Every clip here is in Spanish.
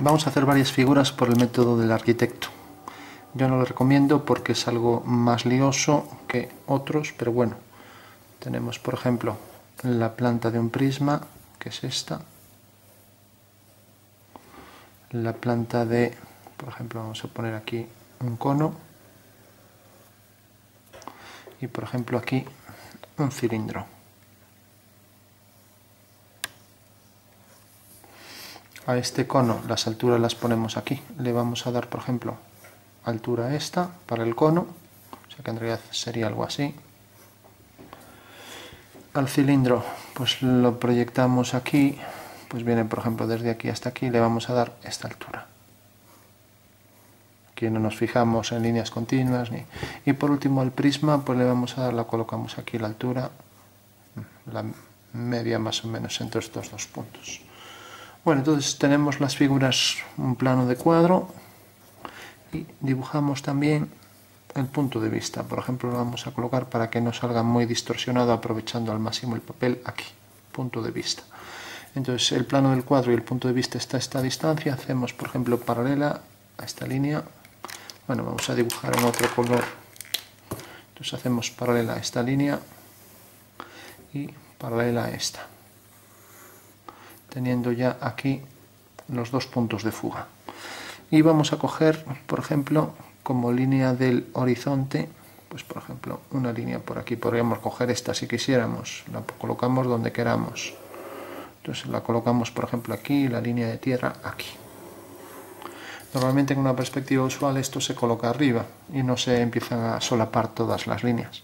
Vamos a hacer varias figuras por el método del arquitecto. Yo no lo recomiendo porque es algo más lioso que otros, pero bueno, tenemos por ejemplo la planta de un prisma, que es esta, la planta de, por ejemplo, vamos a poner aquí un cono, y por ejemplo aquí un cilindro. A este cono las alturas las ponemos aquí, le vamos a dar por ejemplo altura esta para el cono, o sea que en realidad sería algo así. Al cilindro pues lo proyectamos aquí, pues viene por ejemplo desde aquí hasta aquí, le vamos a dar esta altura. Aquí no nos fijamos en líneas continuas ni... Y por último al prisma pues le vamos a dar, la colocamos aquí la altura, la media más o menos entre estos dos puntos. Bueno, entonces tenemos las figuras, un plano de cuadro, y dibujamos también el punto de vista. Por ejemplo, lo vamos a colocar para que no salga muy distorsionado, aprovechando al máximo el papel aquí, punto de vista. Entonces el plano del cuadro y el punto de vista está a esta distancia, hacemos por ejemplo paralela a esta línea. Bueno, vamos a dibujar en otro color, entonces hacemos paralela a esta línea y paralela a esta, teniendo ya aquí los dos puntos de fuga. Y vamos a coger, por ejemplo, como línea del horizonte, pues por ejemplo, una línea por aquí. Podríamos coger esta si quisiéramos, la colocamos donde queramos. Entonces la colocamos, por ejemplo, aquí, la línea de tierra aquí. Normalmente en una perspectiva usual esto se coloca arriba y no se empiezan a solapar todas las líneas.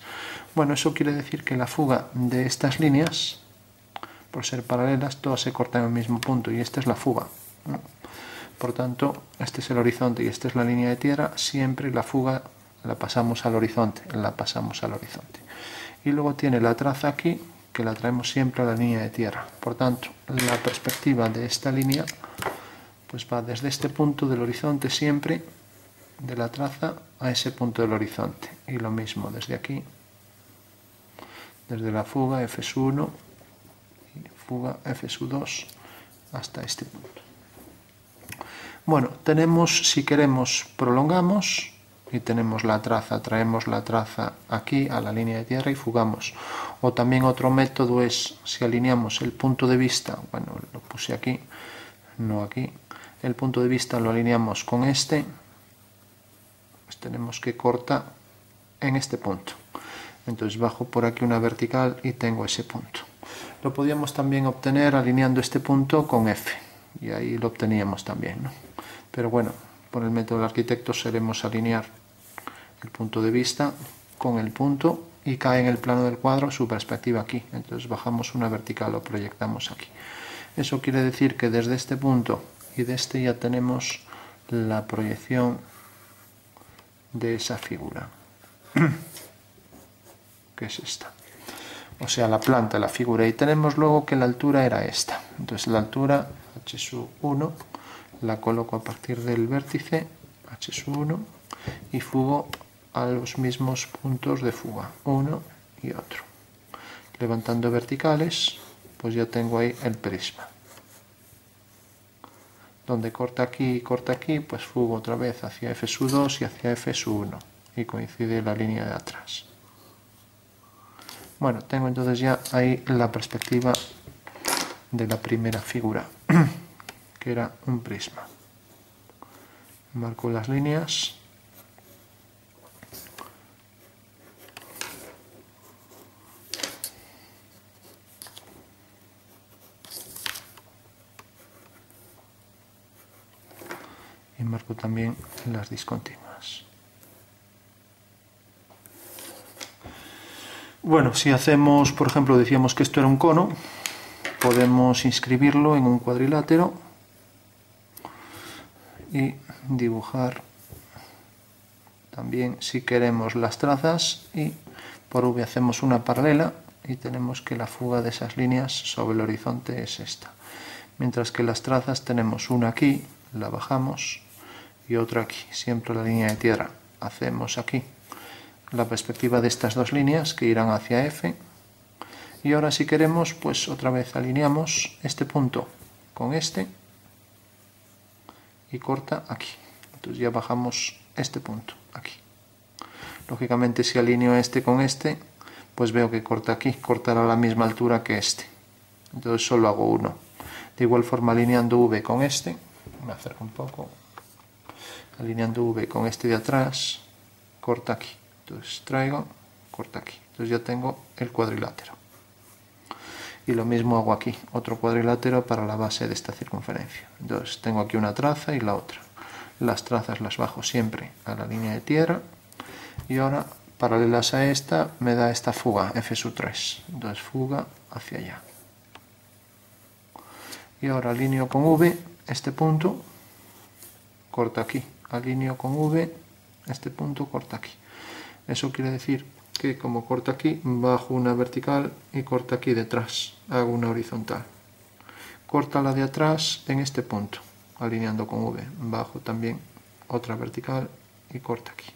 Bueno, eso quiere decir que la fuga de estas líneas, por ser paralelas, todas se cortan en el mismo punto, y esta es la fuga, ¿no? Por tanto, este es el horizonte y esta es la línea de tierra. Siempre la fuga la pasamos al horizonte, Y luego tiene la traza aquí, que la traemos siempre a la línea de tierra. Por tanto, la perspectiva de esta línea pues va desde este punto del horizonte siempre, de la traza, a ese punto del horizonte. Y lo mismo desde aquí, desde la fuga F1 y fuga F2 hasta este punto. Bueno, tenemos, si queremos, prolongamos y tenemos la traza, traemos la traza aquí a la línea de tierra y fugamos. O también otro método es, si alineamos el punto de vista, bueno, lo puse aquí, no aquí, el punto de vista lo alineamos con este, pues tenemos que cortar en este punto. Entonces bajo por aquí una vertical y tengo ese punto. Lo podíamos también obtener alineando este punto con F, y ahí lo obteníamos también, ¿no? Pero bueno, por el método del arquitecto solemos alinear el punto de vista con el punto y cae en el plano del cuadro su perspectiva aquí. Entonces bajamos una vertical, lo proyectamos aquí. Eso quiere decir que desde este punto y de este ya tenemos la proyección de esa figura, que es esta. O sea, la planta, la figura. Y tenemos luego que la altura era esta. Entonces la altura h1 la coloco a partir del vértice h1 y fugo a los mismos puntos de fuga, uno y otro. Levantando verticales, pues ya tengo ahí el prisma. Donde corta aquí y corta aquí, pues fugo otra vez hacia F2 y hacia F1 y coincide la línea de atrás. Bueno, tengo entonces ya ahí la perspectiva de la primera figura, que era un prisma. Marco las líneas. Y marco también las discontinuas. Bueno, si hacemos, por ejemplo, decíamos que esto era un cono, podemos inscribirlo en un cuadrilátero y dibujar también, si queremos, las trazas, y por V hacemos una paralela y tenemos que la fuga de esas líneas sobre el horizonte es esta. Mientras que las trazas tenemos una aquí, la bajamos, y otra aquí, siempre la línea de tierra. Hacemos aquí la perspectiva de estas dos líneas que irán hacia F, y ahora si queremos, pues otra vez alineamos este punto con este y corta aquí. Entonces ya bajamos este punto aquí. Lógicamente si alineo este con este, pues veo que corta aquí, cortará a la misma altura que este. Entonces solo hago uno. De igual forma alineando V con este, me acerco un poco, alineando V con este de atrás, corta aquí. Entonces traigo, corta aquí. Entonces ya tengo el cuadrilátero. Y lo mismo hago aquí, otro cuadrilátero para la base de esta circunferencia. Entonces tengo aquí una traza y la otra. Las trazas las bajo siempre a la línea de tierra. Y ahora, paralelas a esta, me da esta fuga, F3. Entonces fuga hacia allá. Y ahora alineo con V este punto, corta aquí. Alineo con V este punto, corta aquí. Eso quiere decir que como corta aquí, bajo una vertical y corta aquí detrás. Hago una horizontal. Corta la de atrás en este punto, alineando con V. Bajo también otra vertical y corta aquí.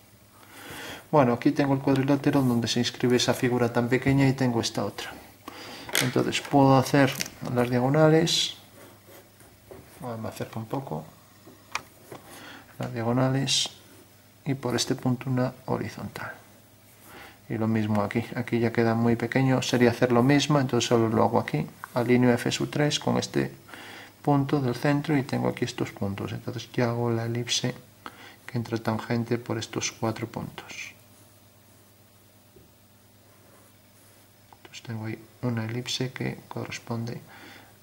Bueno, aquí tengo el cuadrilátero donde se inscribe esa figura tan pequeña y tengo esta otra. Entonces puedo hacer las diagonales. Me acerco un poco. Las diagonales y por este punto una horizontal. Y lo mismo aquí. Aquí ya queda muy pequeño. Sería hacer lo mismo, entonces solo lo hago aquí. Alineo F3 con este punto del centro y tengo aquí estos puntos. Entonces ya hago la elipse que entra tangente por estos 4 puntos. Entonces tengo ahí una elipse que corresponde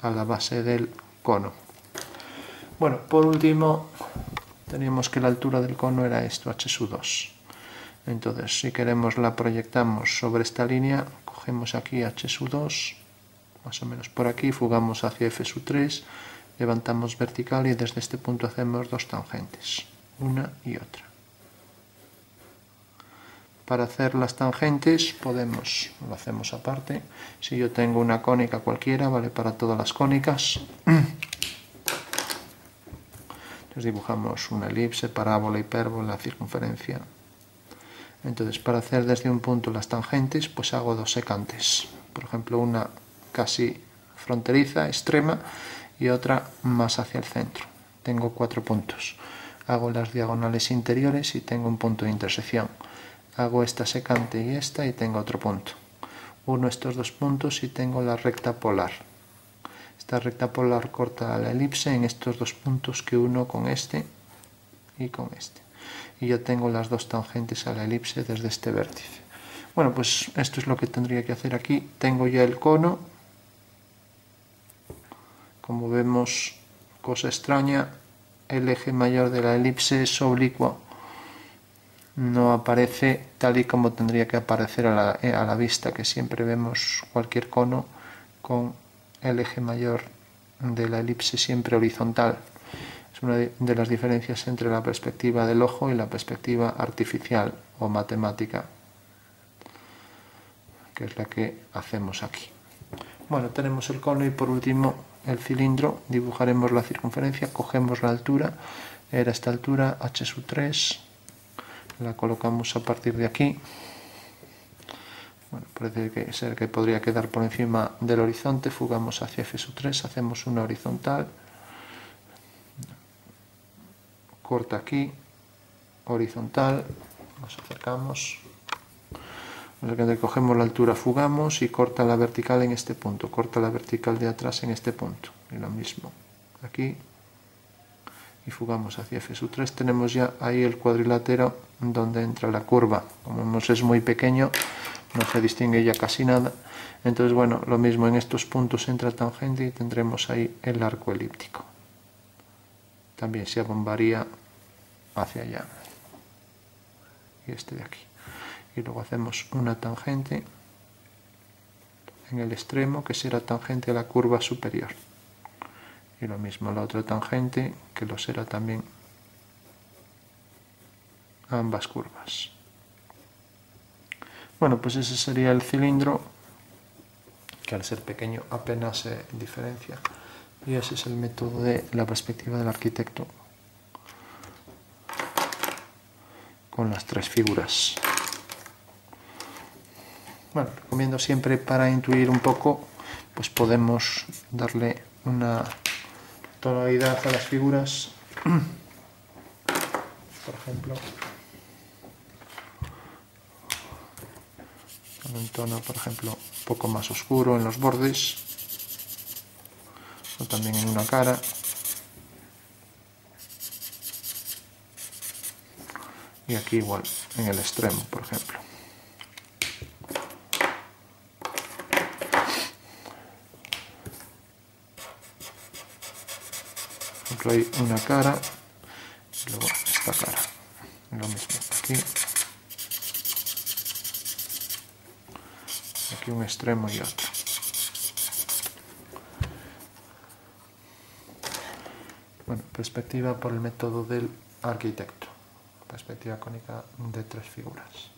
a la base del cono. Bueno, por último, teníamos que la altura del cono era esto, h2. Entonces, si queremos la proyectamos sobre esta línea, cogemos aquí h2, más o menos por aquí, fugamos hacia f3, levantamos vertical y desde este punto hacemos 2 tangentes, una y otra. Para hacer las tangentes podemos, lo hacemos aparte, si yo tengo una cónica cualquiera, vale para todas las cónicas. Entonces dibujamos una elipse, parábola, hipérbola, circunferencia. Entonces para hacer desde un punto las tangentes, pues hago 2 secantes. Por ejemplo, una casi fronteriza, extrema, y otra más hacia el centro. Tengo 4 puntos. Hago las diagonales interiores y tengo un punto de intersección. Hago esta secante y esta y tengo otro punto. Uno estos 2 puntos y tengo la recta polar. Esta recta polar corta la elipse en estos 2 puntos que uno con este y con este. Y ya tengo las 2 tangentes a la elipse desde este vértice. Bueno, pues esto es lo que tendría que hacer aquí. Tengo ya el cono. Como vemos, cosa extraña, el eje mayor de la elipse es oblicuo. No aparece tal y como tendría que aparecer a la vista, que siempre vemos cualquier cono con el eje mayor de la elipse siempre horizontal. Es una de las diferencias entre la perspectiva del ojo y la perspectiva artificial o matemática, que es la que hacemos aquí. Bueno, tenemos el cono y por último el cilindro. Dibujaremos la circunferencia, cogemos la altura, era esta altura, h3, la colocamos a partir de aquí. Bueno, parece ser que podría quedar por encima del horizonte, fugamos hacia f3, hacemos una horizontal, corta aquí, horizontal, nos acercamos, cogemos la altura, fugamos y corta la vertical en este punto, corta la vertical de atrás en este punto, y lo mismo aquí, y fugamos hacia f3. Tenemos ya ahí el cuadrilátero donde entra la curva. Como vemos es muy pequeño, no se distingue ya casi nada, entonces bueno, lo mismo en estos puntos entra tangente y tendremos ahí el arco elíptico. También se abombaría hacia allá y este de aquí, y luego hacemos una tangente en el extremo que será tangente a la curva superior, y lo mismo la otra tangente que lo será también a ambas curvas. Bueno, pues ese sería el cilindro, que al ser pequeño apenas se diferencia, y ese es el método de la perspectiva del arquitecto con las 3 figuras. Bueno, recomiendo siempre, para intuir un poco, pues podemos darle una tonalidad a las figuras Por ejemplo, con un tono, por ejemplo, un poco más oscuro en los bordes, o también en una cara. Y aquí igual, en el extremo, por ejemplo. Por ejemplo, hay una cara, y luego esta cara. Lo mismo aquí. Aquí un extremo y otro. Bueno, perspectiva por el método del arquitecto. Perspectiva cónica de 3 figuras.